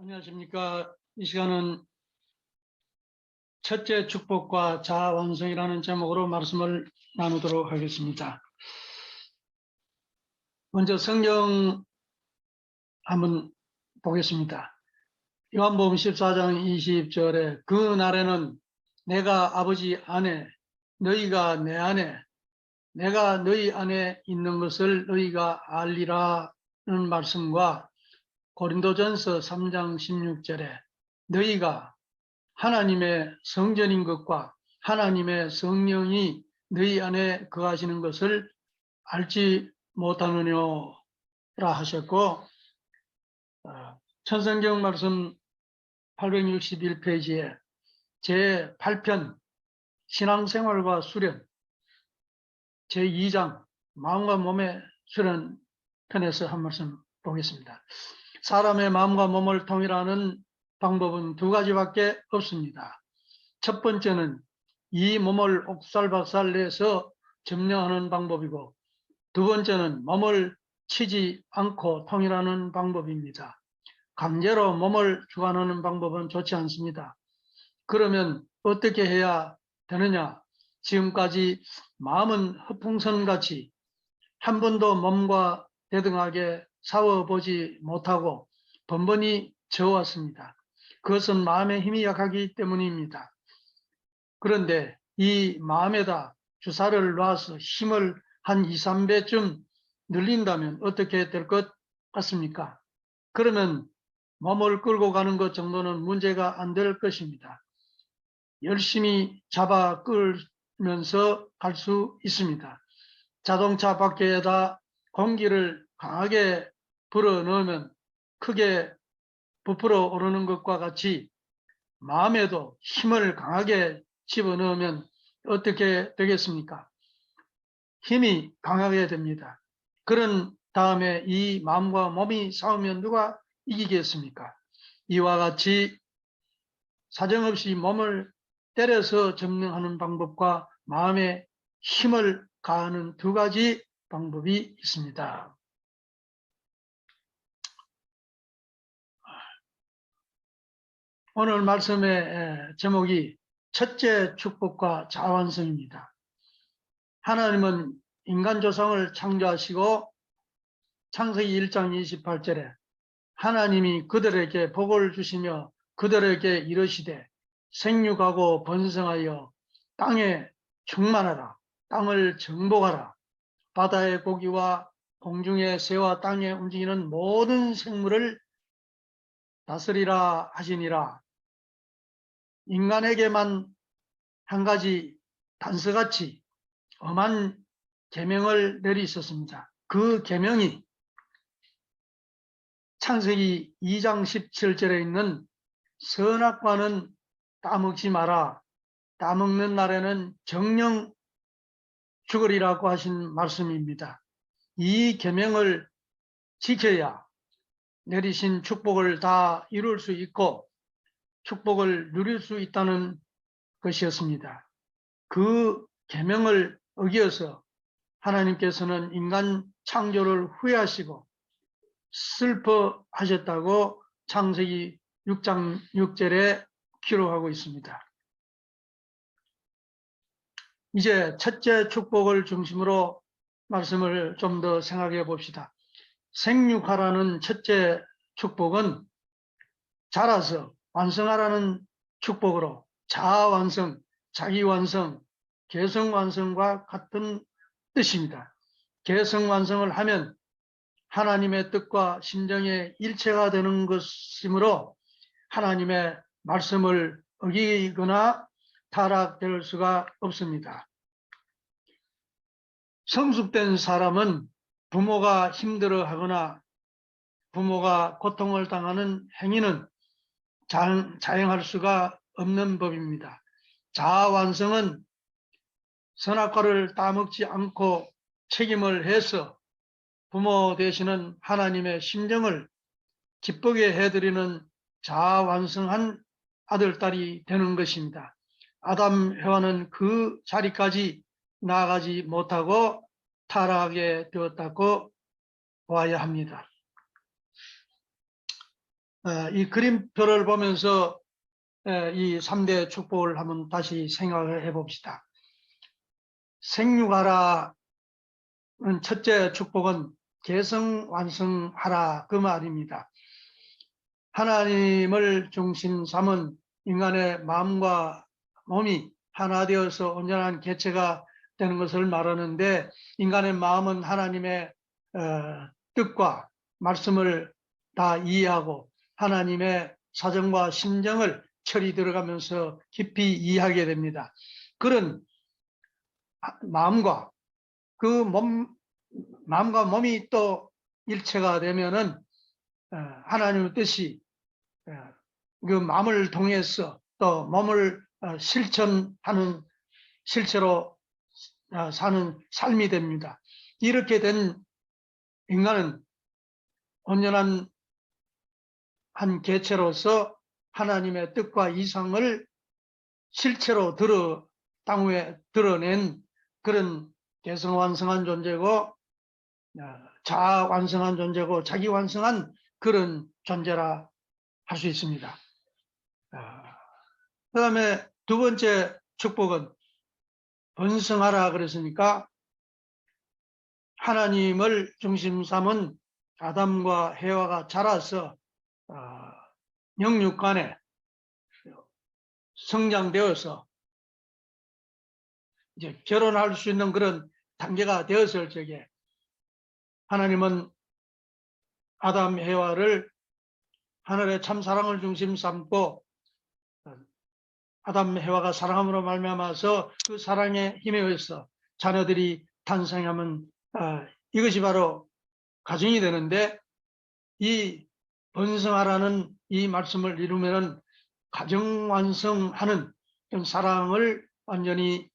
안녕하십니까. 이 시간은 첫째 축복과 자아완성이라는 제목으로 말씀을 나누도록 하겠습니다. 먼저 성경 한번 보겠습니다. 요한복음 14장 20절에 그 날에는 내가 아버지 안에 너희가 내 안에 내가 너희 안에 있는 것을 너희가 알리라는 말씀과 고린도전서 3장 16절에 너희가 하나님의 성전인 것과 하나님의 성령이 너희 안에 거하시는 것을 알지 못하느냐라 하셨고, 천성경 말씀 861페이지에 제8편 신앙생활과 수련 제2장 마음과 몸의 수련 편에서 한 말씀 보겠습니다. 사람의 마음과 몸을 통일하는 방법은 두 가지밖에 없습니다. 첫 번째는 이 몸을 옥살박살 내서 점령하는 방법이고, 두 번째는 몸을 치지 않고 통일하는 방법입니다. 강제로 몸을 주관하는 방법은 좋지 않습니다. 그러면 어떻게 해야 되느냐? 지금까지 마음은 흑풍선같이 한 번도 몸과 대등하게 싸워보지 못하고 번번이 져왔습니다. 그것은 마음의 힘이 약하기 때문입니다. 그런데 이 마음에다 주사를 놔서 힘을 한 2, 3배쯤 늘린다면 어떻게 될 것 같습니까? 그러면 몸을 끌고 가는 것 정도는 문제가 안 될 것입니다. 열심히 잡아 끌면서 갈 수 있습니다. 자동차 바퀴에다 공기를 강하게 불어 넣으면 크게 부풀어 오르는 것과 같이 마음에도 힘을 강하게 집어넣으면 어떻게 되겠습니까? 힘이 강하게 됩니다. 그런 다음에 이 마음과 몸이 싸우면 누가 이기겠습니까? 이와 같이 사정없이 몸을 때려서 점령하는 방법과 마음에 힘을 가하는 두 가지 방법이 있습니다. 오늘 말씀의 제목이 첫째 축복과 자완성입니다. 하나님은 인간 조상을 창조하시고 창세기 1장 28절에 하나님이 그들에게 복을 주시며 그들에게 이르시되 생육하고 번성하여 땅에 충만하라, 땅을 정복하라, 바다의 고기와 공중의 새와 땅에 움직이는 모든 생물을 다스리라 하시니라. 인간에게만 한 가지 단서같이 엄한 계명을 내리셨습니다. 그 계명이 창세기 2장 17절에 있는 선악과는 따먹지 마라. 따먹는 날에는 정령 죽으리라고 하신 말씀입니다. 이 계명을 지켜야 내리신 축복을 다 이룰 수 있고 축복을 누릴 수 있다는 것이었습니다. 그 계명을 어기어서 하나님께서는 인간 창조를 후회하시고 슬퍼하셨다고 창세기 6장 6절에 기록하고 있습니다. 이제 첫째 축복을 중심으로 말씀을 좀 더 생각해 봅시다. 생육하라는 첫째 축복은 자라서 완성하라는 축복으로 자아완성, 자기완성, 개성완성과 같은 뜻입니다. 개성완성을 하면 하나님의 뜻과 심정의 일체가 되는 것이므로 하나님의 말씀을 어기거나 타락될 수가 없습니다. 성숙된 사람은 부모가 힘들어하거나 부모가 고통을 당하는 행위는 자행할 수가 없는 법입니다. 자아완성은 선악과를 따먹지 않고 책임을 해서 부모 되시는 하나님의 심정을 기쁘게 해드리는 자아완성한 아들딸이 되는 것입니다. 아담, 해와는 그 자리까지 나아가지 못하고 타락하게 되었다고 보아야 합니다. 이 그림표를 보면서 이 3대 축복을 한번 다시 생각을 해봅시다. 생육하라는 첫째 축복은 계승완성하라 그 말입니다. 하나님을 중심 삼은 인간의 마음과 몸이 하나 되어서 온전한 개체가 되는 것을 말하는데, 인간의 마음은 하나님의 뜻과 말씀을 다 이해하고 하나님의 사정과 심정을 철이 들어가면서 깊이 이해하게 됩니다. 그런 마음과 마음과 몸이 또 일체가 되면은 하나님의 뜻이 그 마음을 통해서 또 몸을 실천하는, 실체로 사는 삶이 됩니다. 이렇게 된 인간은 온전한 한 개체로서 하나님의 뜻과 이상을 실체로 땅 위에 드러낸 그런 개성완성한 존재고, 자아완성한 존재고, 자기완성한 그런 존재라 할 수 있습니다. 그 다음에 두 번째 축복은 번성하라 그랬으니까, 하나님을 중심 삼은 아담과 해와가 자라서 영육간에 성장되어서 이제 결혼할 수 있는 그런 단계가 되었을 적에, 하나님은 아담 해와를 하늘의 참 사랑을 중심 삼고 아담 해와가 사랑함으로 말미암아서 그 사랑에 힘에 의해서 자녀들이 탄생하면 이것이 바로 가정이 되는데, 이 번성하라는 이 말씀을 이루면은 가정 완성하는 사랑을 완전히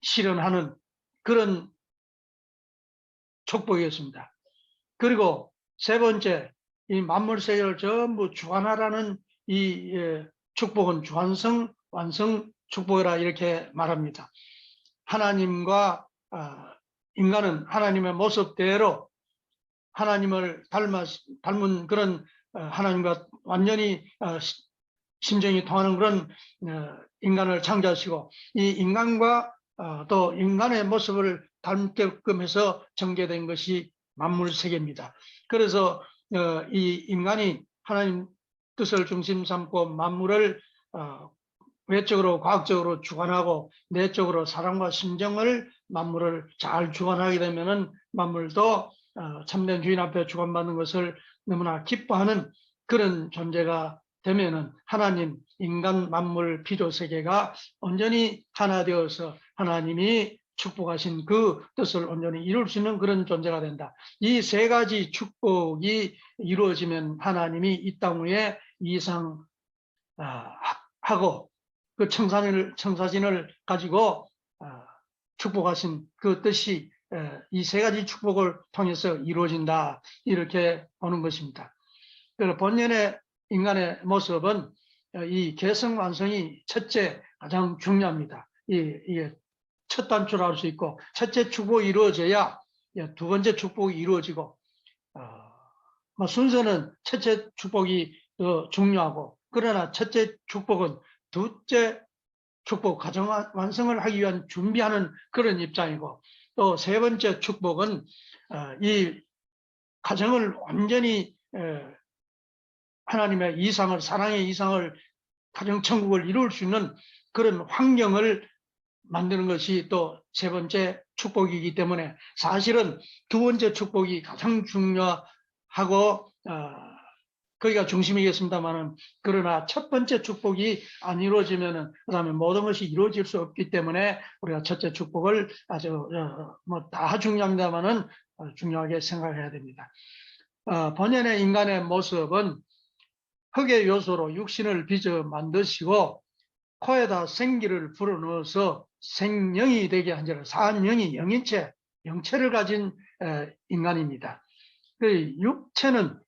실현하는 그런 축복이었습니다. 그리고 세 번째, 이 만물 세계를 전부 주관하라는 이 축복은 주관성 완성 축복이라 이렇게 말합니다. 하나님과 인간은 하나님의 모습대로 하나님을 닮은 그런 하나님과 완전히 심정이 통하는 그런 인간을 창조하시고, 이 인간과 또 인간의 모습을 닮게끔 해서 전개된 것이 만물 세계입니다. 그래서 이 인간이 하나님 뜻을 중심 삼고 만물을 외적으로 과학적으로 주관하고 내적으로 사랑과 심정을 만물을 잘 주관하게 되면은 만물도 참된 주인 앞에 주관받는 것을 너무나 기뻐하는 그런 존재가 되면은 하나님, 인간, 만물, 피조 세계가 온전히 하나 되어서 하나님이 축복하신 그 뜻을 온전히 이룰 수 있는 그런 존재가 된다. 이 세 가지 축복이 이루어지면 하나님이 이 땅 위에 이상하고 그 청사진을 가지고 축복하신 그 뜻이 이 세 가지 축복을 통해서 이루어진다, 이렇게 보는 것입니다. 그래서 본연의 인간의 모습은 이 개성완성이 첫째 가장 중요합니다. 이게 첫 단추로 할 수 있고, 첫째 축복이 이루어져야 두 번째 축복이 이루어지고, 순서는 첫째 축복이 더 중요하고, 그러나 첫째 축복은 둘째 축복, 가정 완성을 하기 위한 준비하는 그런 입장이고, 또 세 번째 축복은 이 가정을 완전히 하나님의 이상을, 사랑의 이상을, 가정천국을 이룰 수 있는 그런 환경을 만드는 것이 또 세 번째 축복이기 때문에, 사실은 두 번째 축복이 가장 중요하고 거기가 중심이겠습니다만은, 그러나 첫 번째 축복이 안 이루어지면은 그다음에 모든 것이 이루어질 수 없기 때문에 우리가 첫째 축복을 아주 다 중요합니다만은 중요하게 생각해야 됩니다. 본연의 인간의 모습은 흙의 요소로 육신을 빚어 만드시고 코에다 생기를 불어넣어서 생명이 되게 한지라, 사한영이 영인체, 영체를 가진 인간입니다. 그 육체는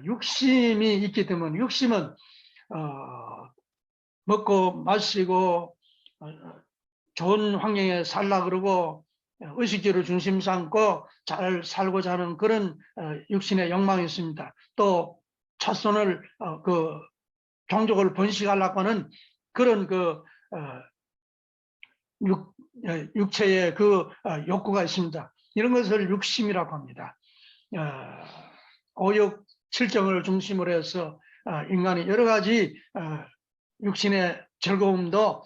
육심이 있기 때문에, 육심은 먹고 마시고 좋은 환경에 살라 그러고 의식주를 중심 삼고 잘 살고자 하는 그런 육신의 욕망이 있습니다. 또 자손을 종족을 번식하려고 하는 그런 육체의 욕구가 있습니다. 이런 것을 육심이라고 합니다. 오욕 칠정을 중심으로 해서 인간이 여러 가지 육신의 즐거움도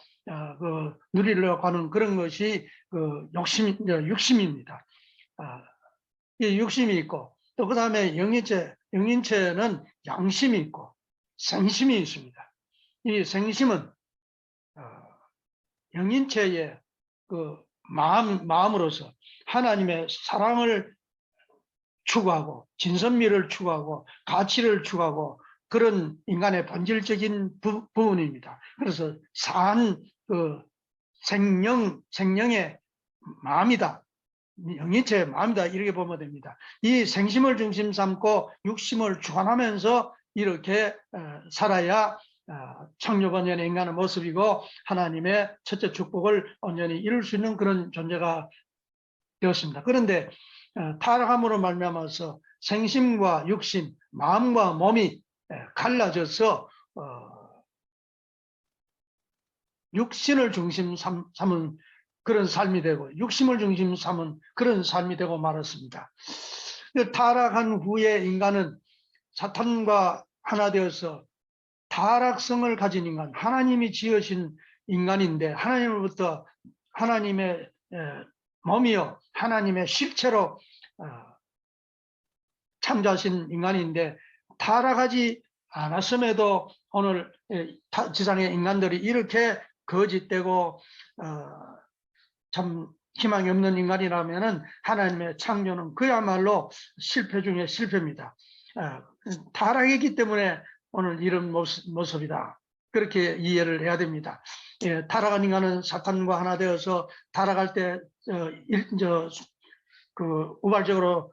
누리려고 하는 그런 것이 육심입니다. 이 육심이 있고, 또 그 다음에 영인체는 양심이 있고 생심이 있습니다. 이 생심은 영인체의 마음으로서 하나님의 사랑을 추구하고 진선미를 추구하고 가치를 추구하고 그런 인간의 본질적인 부분입니다. 그래서 사한 생명의 마음이다. 영인체의 마음이다. 이렇게 보면 됩니다. 이 생심을 중심 삼고 육심을 주관하면서 이렇게 살아야 창조번연의 인간의 모습이고 하나님의 첫째 축복을 온전히 이룰 수 있는 그런 존재가 되었습니다. 그런데 타락함으로 말미암아서 생심과 육심, 마음과 몸이 갈라져서 육신을 중심 삼은 그런 삶이 되고 육심을 중심 삼은 그런 삶이 되고 말았습니다. 타락한 후에 인간은 사탄과 하나 되어서 타락성을 가진 인간, 하나님이 지으신 인간인데 하나님으로부터 하나님의 몸이요 하나님의 실체로 창조하신 인간인데 타락하지 않았음에도 오늘 지상의 인간들이 이렇게 거짓되고 참 희망이 없는 인간이라면 하나님의 창조는 그야말로 실패 중에 실패입니다. 타락했기 때문에 오늘 이런 모습이다. 그렇게 이해를 해야 됩니다. 타락한 인간은 사탄과 하나 되어서 타락할 때 우발적으로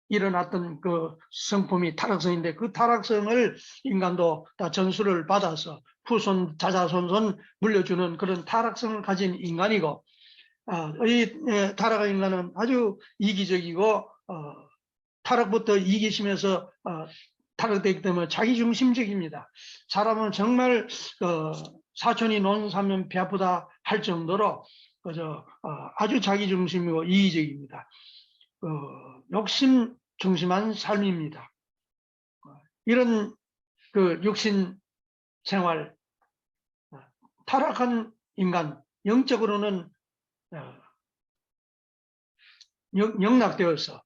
일어났던 그 성품이 타락성인데 그 타락성을 인간도 다 전수를 받아서 후손 자자손손 물려주는 그런 타락성을 가진 인간이고 이 타락한 인간은 아주 이기적이고 타락부터 이기심에서 타락되기 때문에 자기중심적입니다. 사람은 정말 사촌이 논 사면 배 아프다 할 정도로 아주 자기중심이고 이기적입니다. 욕심 중심한 삶입니다. 이런 육신 생활, 타락한 인간, 영적으로는 영락되어서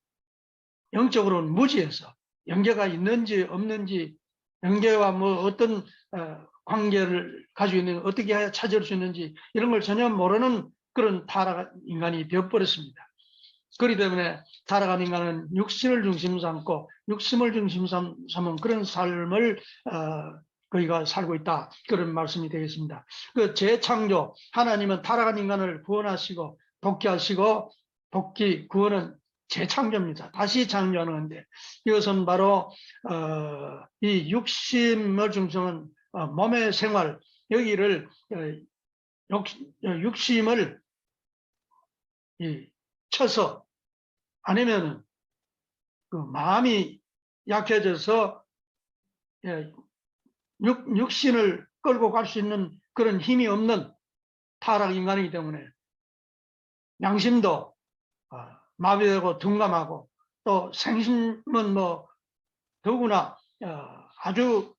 영적으로는 무지해서 영계가 있는지 없는지 영계와 어떤 관계를 가지고 있는 어떻게 해야 찾을 수 있는지 이런 걸 전혀 모르는 그런 타락한 인간이 되어버렸습니다. 그렇기 때문에 타락한 인간은 육신을 중심 삼고 육심을 중심 삼은 그런 삶을 그이가 살고 있다. 그런 말씀이 되겠습니다. 그 재창조, 하나님은 타락한 인간을 구원하시고 복귀하시고 구원은 재창조입니다. 다시 창조하는 건데 이것은 바로 이 육심을 중심한 몸의 생활 여기를 육심을 쳐서 아니면 마음이 약해져서 육신을 끌고 갈 수 있는 그런 힘이 없는 타락 인간이기 때문에 양심도 마비되고 둔감하고 또 생심은 더구나 아주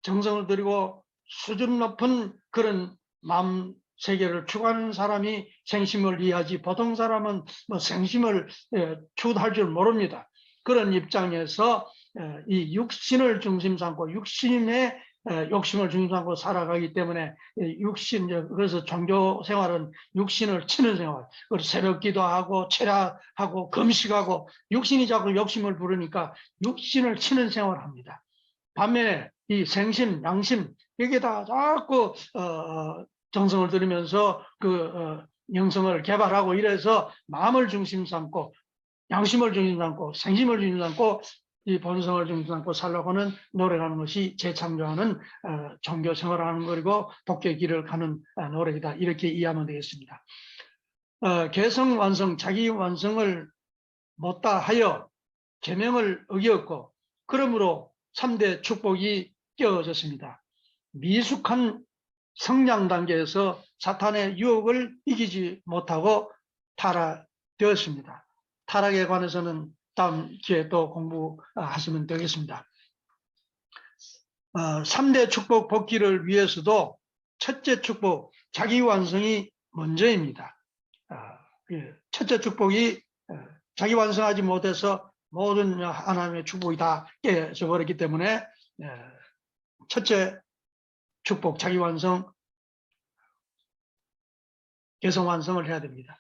정성을 들이고 수준 높은 그런 마음 세계를 추구하는 사람이 생심을 이해하지 보통 사람은 생심을 추구할 줄 모릅니다. 그런 입장에서 이 육신을 중심 삼고 육신의 욕심을 중심 삼고 살아가기 때문에 그래서 종교 생활은 육신을 치는 생활, 그리고 새벽 기도하고 철야하고 금식하고 육신이 자꾸 욕심을 부르니까 육신을 치는 생활을 합니다. 반면에 이 생심, 양심 여기에다 자꾸 정성을 들이면서 영성을 개발하고 이래서 마음을 중심 삼고 양심을 중심 삼고 생심을 중심 삼고 이 본성을 중심 삼고 살려고 하는 노력하는 것이 재창조하는 종교 생활을 하는 거고 복귀의 길을 가는 노력이다. 이렇게 이해하면 되겠습니다. 개성 완성, 자기 완성을 못다 하여 계명을 어겼고 그러므로 3대 축복이 깨어졌습니다. 미숙한 성장 단계에서 사탄의 유혹을 이기지 못하고 타락되었습니다. 타락에 관해서는 다음 기회에 또 공부하시면 되겠습니다. 3대 축복 복귀를 위해서도 첫째 축복, 자기 완성이 먼저입니다. 첫째 축복이 자기 완성하지 못해서 모든 하나님의 축복이 다 깨져 버렸기 때문에 첫째 축복, 자기 완성, 개성 완성을 해야 됩니다.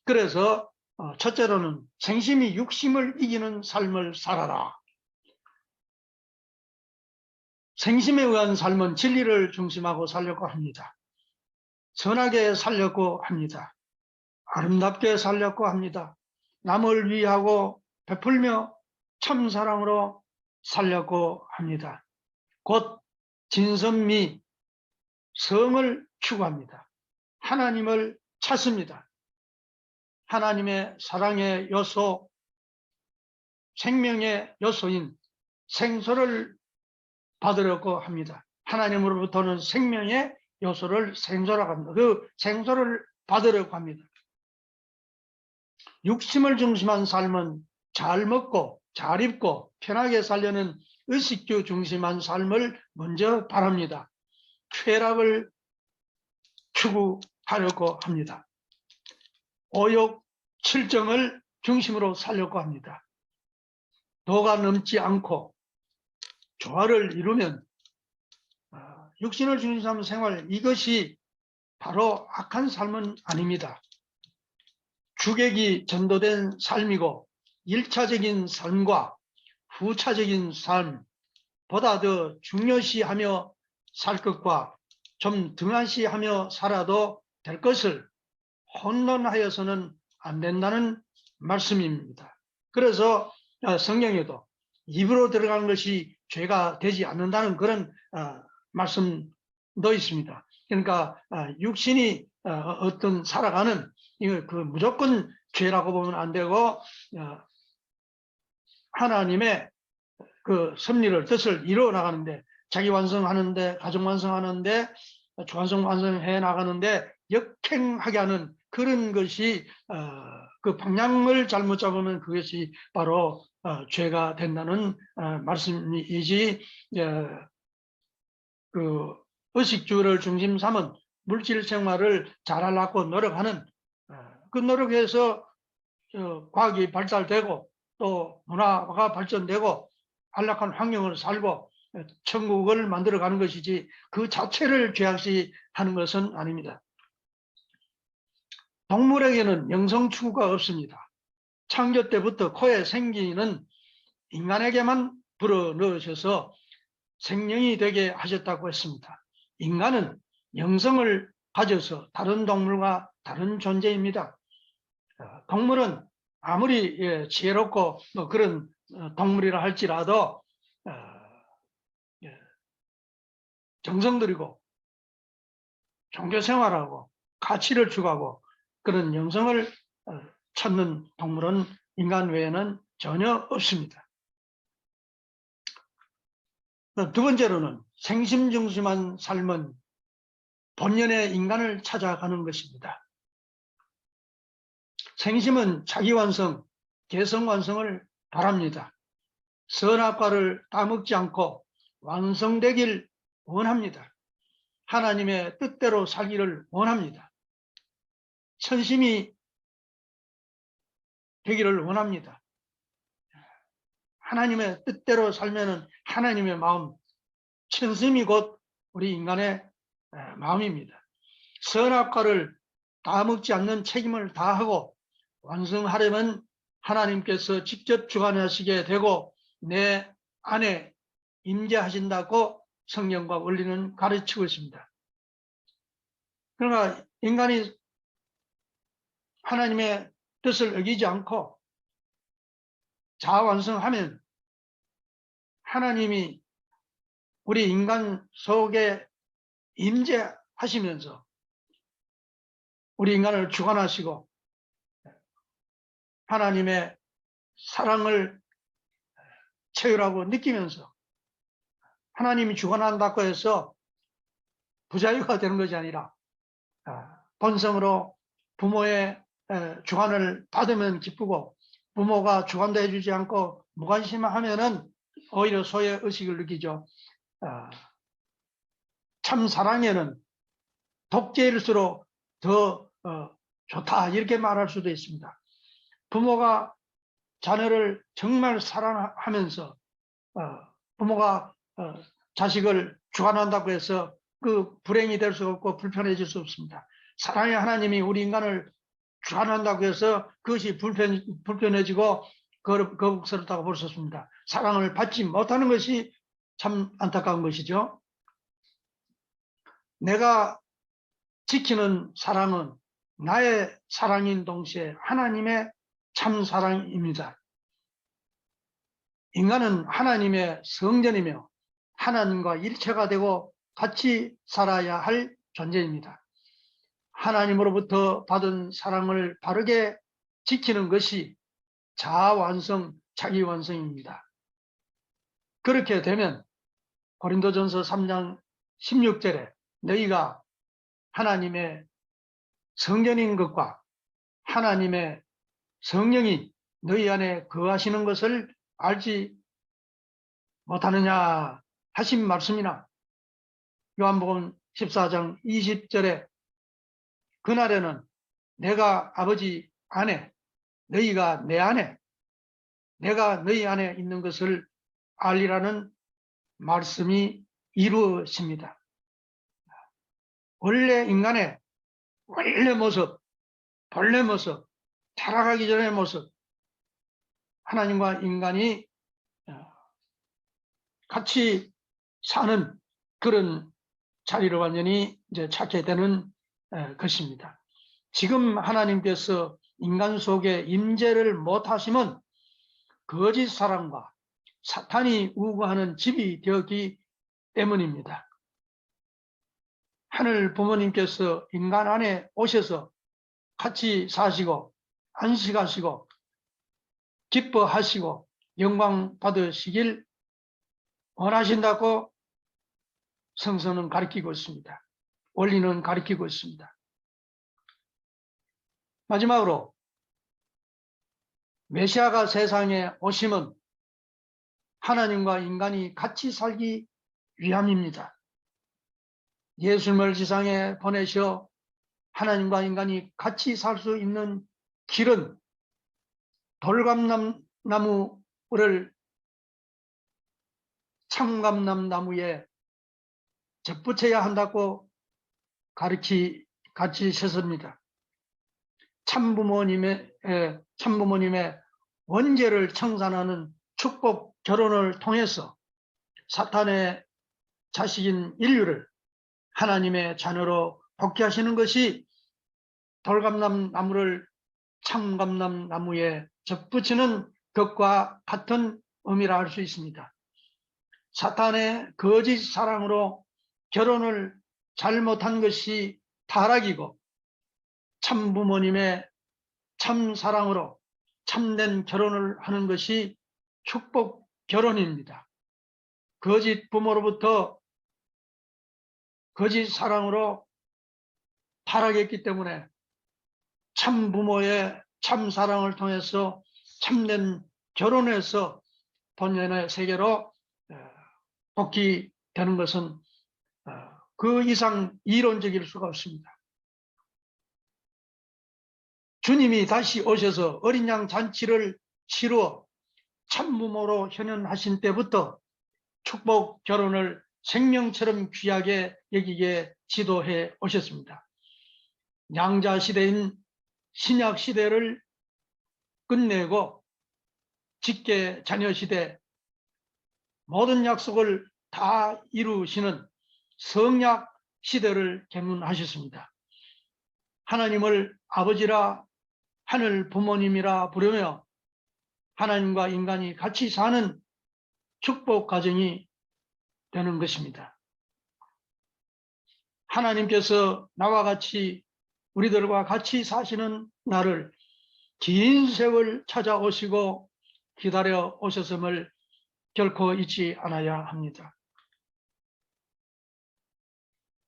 그래서 첫째로는 생심이 육심을 이기는 삶을 살아라. 생심에 의한 삶은 진리를 중심하고 살려고 합니다. 선하게 살려고 합니다. 아름답게 살려고 합니다. 남을 위하고 베풀며 참사랑으로 살려고 합니다. 곧 진선미, 성을 추구합니다. 하나님을 찾습니다. 하나님의 사랑의 요소, 생명의 요소인 생수를 받으려고 합니다. 하나님으로부터는 생명의 요소를 생수라고 합니다. 그 생수를 받으려고 합니다. 육심을 중심한 삶은 잘 먹고 잘 입고 편하게 살려는 의식주 중심한 삶을 먼저 바랍니다. 쾌락을 추구하려고 합니다. 오욕, 칠정을 중심으로 살려고 합니다. 도가 넘지 않고 조화를 이루면 육신을 중심한 생활, 이것이 바로 악한 삶은 아닙니다. 주객이 전도된 삶이고 1차적인 삶과 후차적인 삶보다 더 중요시하며 살 것과 좀 등한시하며 살아도 될 것을 혼돈하여서는 안 된다는 말씀입니다. 그래서 성경에도 입으로 들어가는 것이 죄가 되지 않는다는 그런 말씀도 있습니다. 그러니까 육신이 어떤 살아가는 이거 무조건 죄라고 보면 안 되고 하나님의 그 섭리를 뜻을 이루어 나가는데 자기 완성하는데 가정 완성하는데 조완성 완성해 나가는데 역행하게 하는 그런 것이 그 방향을 잘못 잡으면 그것이 바로 죄가 된다는 말씀이지 그 의식주를 중심 삼은 물질 생활을 잘하려고 노력하는 그 노력에서 과학이 발달되고 또 문화가 발전되고 안락한 환경을 살고 천국을 만들어가는 것이지 그 자체를 죄악시하는 것은 아닙니다. 동물에게는 영성 추구가 없습니다. 창조 때부터 코에 생기는 인간에게만 불어넣으셔서 생명이 되게 하셨다고 했습니다. 인간은 영성을 가져서 다른 동물과 다른 존재입니다. 동물은 아무리 지혜롭고 그런 동물이라 할지라도 정성 들이고 종교생활하고 가치를 추구하고 그런 영성을 찾는 동물은 인간 외에는 전혀 없습니다. 두 번째로는 생심중심한 삶은 본연의 인간을 찾아가는 것입니다. 생심은 자기완성, 개성완성을 바랍니다. 선악과를 따먹지 않고 완성되길 원합니다. 하나님의 뜻대로 살기를 원합니다. 천심이 되기를 원합니다. 하나님의 뜻대로 살면은 하나님의 마음, 천심이 곧 우리 인간의 마음입니다. 선악과를 따먹지 않는 책임을 다하고 완성하려면 하나님께서 직접 주관하시게 되고 내 안에 임재하신다고 성경과 원리는 가르치고 있습니다. 그러나 인간이 하나님의 뜻을 어기지 않고 자아완성하면 하나님이 우리 인간 속에 임재하시면서 우리 인간을 주관하시고 하나님의 사랑을 체휼하고 느끼면서 하나님이 주관한다고 해서 부자유가 되는 것이 아니라 본성으로 부모의 주관을 받으면 기쁘고, 부모가 주관도 해주지 않고 무관심하면은 오히려 소외 의식을 느끼죠. 참 사랑에는 독재일수록 더 좋다, 이렇게 말할 수도 있습니다. 부모가 자녀를 정말 사랑하면서 부모가 자식을 주관한다고 해서 그 불행이 될 수 없고 불편해질 수 없습니다. 사랑의 하나님이 우리 인간을 주관한다고 해서 그것이 불편해지고 거북스럽다고 볼 수 없습니다. 사랑을 받지 못하는 것이 참 안타까운 것이죠. 내가 지키는 사랑은 나의 사랑인 동시에 하나님의 참 사랑입니다. 인간은 하나님의 성전이며 하나님과 일체가 되고 같이 살아야 할 존재입니다. 하나님으로부터 받은 사랑을 바르게 지키는 것이 자아완성, 자기완성입니다. 그렇게 되면 고린도전서 3장 16절에 너희가 하나님의 성전인 것과 하나님의 성령이 너희 안에 거하시는 것을 알지 못하느냐 하신 말씀이나, 요한복음 14장 20절에 그날에는 내가 아버지 안에 너희가 내 안에 내가 너희 안에 있는 것을 알리라는 말씀이 이루어집니다. 원래 인간의 원래 모습, 본래 모습, 타락하기 전의 모습, 하나님과 인간이 같이 사는 그런 자리를 완전히 이제 찾게 되는 것입니다. 지금 하나님께서 인간 속에 임재를 못하시면 거짓 사랑과 사탄이 우거하는 집이 되었기 때문입니다. 하늘 부모님께서 인간 안에 오셔서 같이 사시고 안식하시고 기뻐하시고 영광 받으시길 원하신다고 성서는 가르치고 있습니다. 원리는 가르치고 있습니다. 마지막으로 메시아가 세상에 오심은 하나님과 인간이 같이 살기 위함입니다. 예수님을 지상에 보내셔 하나님과 인간이 같이 살 수 있는 길은 돌감나무를 참감나무에 접붙여야 한다고 가르치셨습니다. 참부모님의 원죄를 청산하는 축복 결혼을 통해서 사탄의 자식인 인류를 하나님의 자녀로 복귀하시는 것이 돌감나무를 참감나무에 접붙이는 것과 같은 의미라 할 수 있습니다. 사탄의 거짓 사랑으로 결혼을 잘못한 것이 타락이고, 참부모님의 참사랑으로 참된 결혼을 하는 것이 축복 결혼입니다. 거짓 부모로부터 거짓 사랑으로 타락했기 때문에 참부모의 참사랑을 통해서 참된 결혼에서 본연의 세계로 복귀되는 것은 그 이상 이론적일 수가 없습니다. 주님이 다시 오셔서 어린 양 잔치를 치루어 참부모로 현현하신 때부터 축복 결혼을 생명처럼 귀하게 여기게 지도해 오셨습니다. 양자 시대인 신약 시대를 끝내고 직계 자녀 시대 모든 약속을 다 이루시는 성약 시대를 개문하셨습니다. 하나님을 아버지라 하늘 부모님이라 부르며 하나님과 인간이 같이 사는 축복 가정이 되는 것입니다. 하나님께서 나와 같이 우리들과 같이 사시는 날을 긴 세월 찾아오시고 기다려 오셨음을 결코 잊지 않아야 합니다.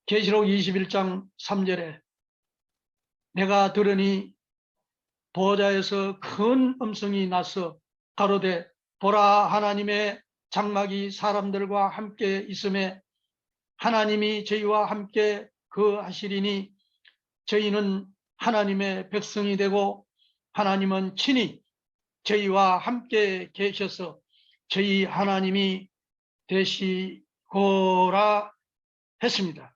계시록 21장 3절에 내가 들으니 보좌에서 큰 음성이 나서 가로되 보라 하나님의 장막이 사람들과 함께 있음에 하나님이 저희와 함께 거하시리니 저희는 하나님의 백성이 되고 하나님은 친히 저희와 함께 계셔서 저희 하나님이 되시고라 했습니다.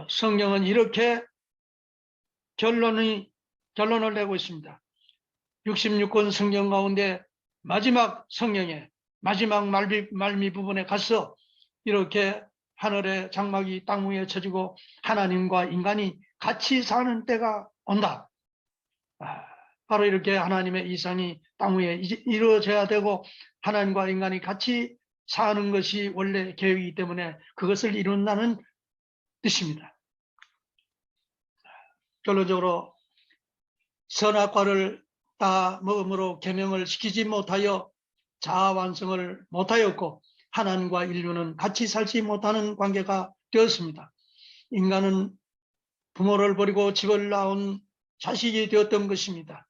성경은 이렇게 결론을 내고 있습니다. 66권 성경 가운데 마지막 성경의 마지막 말미 부분에 가서 이렇게 하늘의 장막이 땅 위에 쳐지고 하나님과 인간이 같이 사는 때가 온다. 바로 이렇게 하나님의 이상이 땅 위에 이루어져야 되고 하나님과 인간이 같이 사는 것이 원래 계획이기 때문에 그것을 이룬다는 뜻입니다. 결론적으로 선악과를 다 먹음으로 계명을 지키지 못하여 자아 완성을 못하였고 하나님과 인류는 같이 살지 못하는 관계가 되었습니다. 인간은 부모를 버리고 집을 나온 자식이 되었던 것입니다.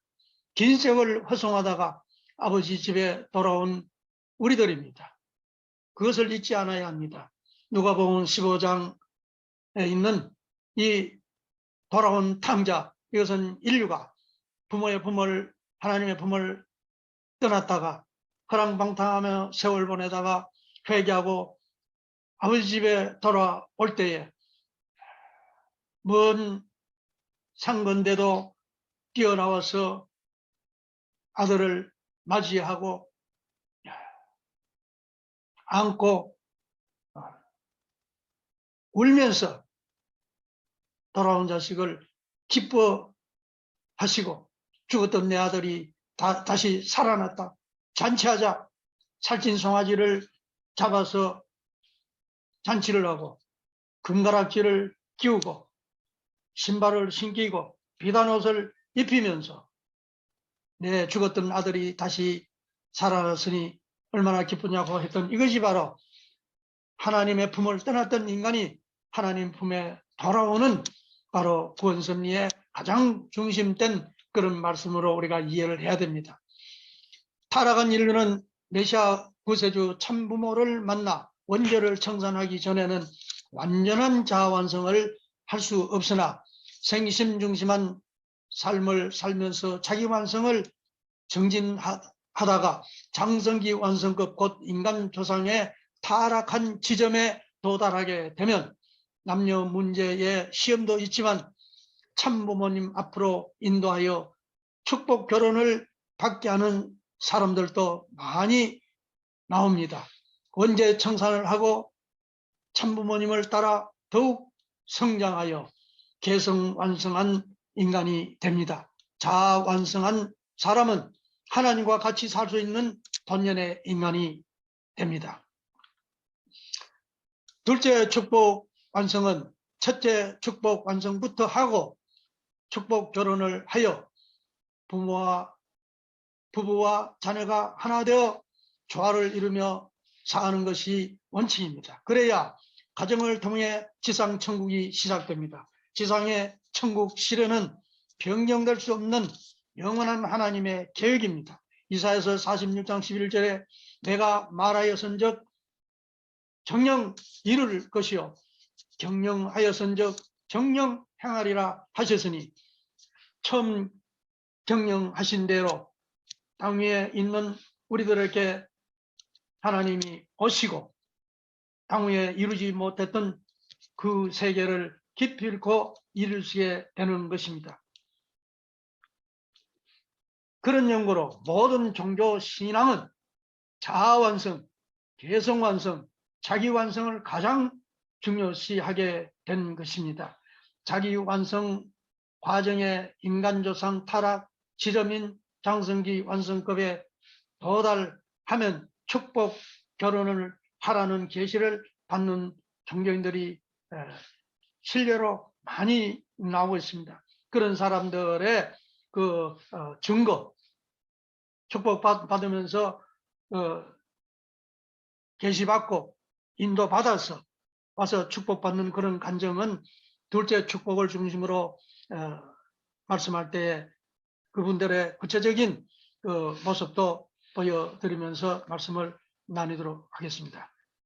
긴 세월 허송하다가 아버지 집에 돌아온 우리들입니다. 그것을 잊지 않아야 합니다. 누가복음 15장에 있는 이 돌아온 탕자, 이것은 인류가 하나님의 품을 떠났다가 허랑방탕하며 세월 보내다가 회개하고 아버지 집에 돌아올 때에 먼 상건대도 뛰어나와서 아들을 맞이하고 안고 울면서 돌아온 자식을 기뻐하시고 죽었던 내 아들이 다시 살아났다. 잔치하자. 살찐 송아지를 잡아서 잔치를 하고 금가락지를 끼우고 신발을 신기고 비단 옷을 입히면서 내 죽었던 아들이 다시 살아났으니 얼마나 기쁘냐고 했던 이것이 바로 하나님의 품을 떠났던 인간이 하나님 품에 돌아오는 바로 구원섭리의 가장 중심된 그런 말씀으로 우리가 이해를 해야 됩니다. 타락한 인류는 메시아 구세주 참부모를 만나 원죄를 청산하기 전에는 완전한 자아완성을 할 수 없으나 생심 중심한 삶을 살면서 자기 완성을 정진하다가 장성기 완성급 곧 인간 조상의 타락한 지점에 도달하게 되면 남녀 문제의 시험도 있지만 참부모님 앞으로 인도하여 축복 결혼을 받게 하는 사람들도 많이 나옵니다. 원죄 청산을 하고 참부모님을 따라 더욱 성장하여 개성완성한 인간이 됩니다. 자아완성한 사람은 하나님과 같이 살 수 있는 본연의 인간이 됩니다. 둘째 축복 완성은 첫째 축복 완성부터 하고 축복 결혼을 하여 부부와 자녀가 하나 되어 조화를 이루며 사는 것이 원칙입니다. 그래야 가정을 통해 지상 천국이 시작됩니다. 지상의 천국 실현은 변경될 수 없는 영원한 하나님의 계획입니다. 이사야서 46장 11절에 내가 말하였은즉 정령 이룰 것이요 경영하였은즉 정령 행하리라 하셨으니 처음 경영하신 대로 땅 위에 있는 우리들에게 하나님이 오시고 땅 위에 이루지 못했던 그 세계를 기필코 이루시게 되는 것입니다. 그런 연구로 모든 종교 신앙은 자아완성, 개성완성, 자기완성을 가장 중요시하게 된 것입니다. 자기완성 과정의 인간조상 타락 지점인 장성기 완성급에 도달하면 축복 결혼을 하라는 계시를 받는 종교인들이 실례로 많이 나오고 있습니다. 그런 사람들의 그 증거, 축복 받으면서 계시받고 인도받아서 와서 축복받는 그런 간정은 둘째 축복을 중심으로 말씀할 때 그분들의 구체적인 그 모습도 보여드리면서 말씀을 나누도록 하겠습니다.